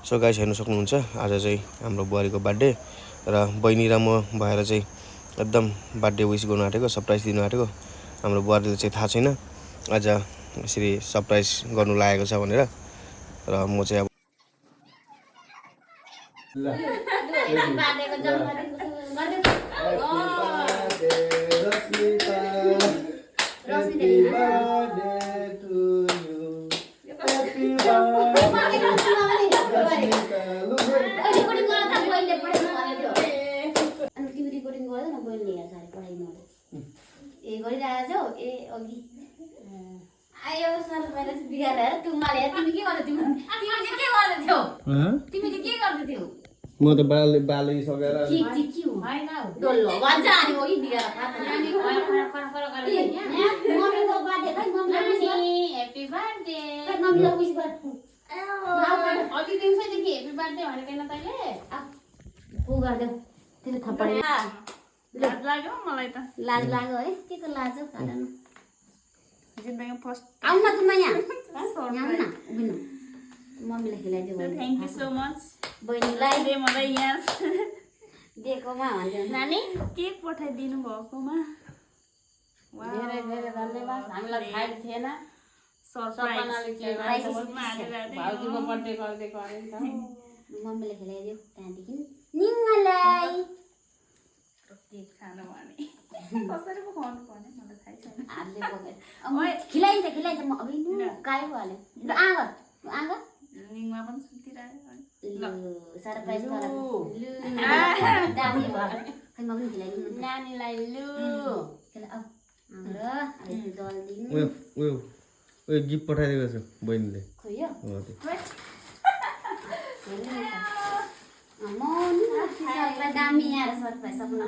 so guys हेर्न सक्नुहुन्छ आज चाहिँ हाम्रो बुहारीको बर्थडे र बहिनी र म भएर चाहिँ एकदम बर्थडे विश गर्नु आँटेको सरप्राइज दिनु आँटेको हाम्रो बुहारीले चाहिँ थाहा छैन आज यसरी सरप्राइज गर्नु लागेको छ भनेर र म चाहिँ अब म त बाले सकेर लाज लाग्यो है के को लाज हो कारण जिन्दगी फर्स्ट आउन न तुम यहाँ आउन न उभिनु मम्मीले खिलाइदियो थ्यांक यू सो मच बहिनीलाई दे मलाई यहाँ दिएकोमा भन्दै नानी केक पठाइदिनु भएकोमा धेरै धेरै धन्यवाद हामीलाई थाहा थिएन सरप्राइजले के भाउजूको बर्थडे गर्दै गरे नि त मम्मीले खिलाइदियो त्यहाँदेखि निङ्गलाई केक खानु भने कसरी पो खुवाउनु पर्ने मलाई थाहै छैन हातले पकाएर खिलाइन्छ खिलाइन्छ म अब कायो हाले ल आगर आगर निङमा पनि सुतिरहेको सरप्राइज गराएको दामी भयो खै म पनि खिलाइदिनु नानीलाई लु केला अब जल दिनु उयो गिफ्ट पठाइदिएको छु बहिनीले खोयो हो सरप्राइज दामी यहाँ सरप्राइज सपना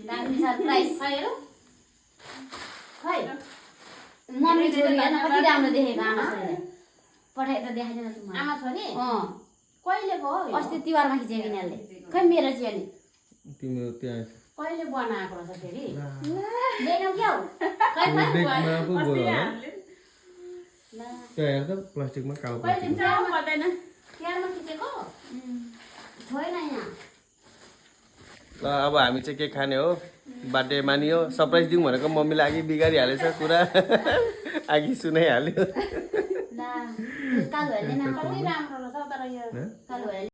दामी सरप्राइज हेरौ खै मम्मी छोरी हेर्न कति राम्रो देखेको आमा छोरीले पठाइ त देखाइदिन तुम आमा छोरी कहिले भयो अस्ति तिहारमा खिचेको यिनीहरूले खै मेरो चाहिँ अलि तिम्रो त्यहाँ कहिले बनाएको रहेछ फेरि ल्याइनौ क्या हो खै बेगमा पो गयो होला त्यहाँ हेर त प्लास्टिकमा कालो प्लास्टिक पर्दैन तिहारमा खिचेको छैन यहाँ ल अब हामी चाहिँ के खाने हो बर्थडे मानियो सरप्राइज दिउँ भनेको मम्मीले अघि बिगारिहालेछ कुरा अघि सुनाइहाल्यो ला कालो हेर्दैन कति राम्रो रहेछ तर यो कालो हेर्ने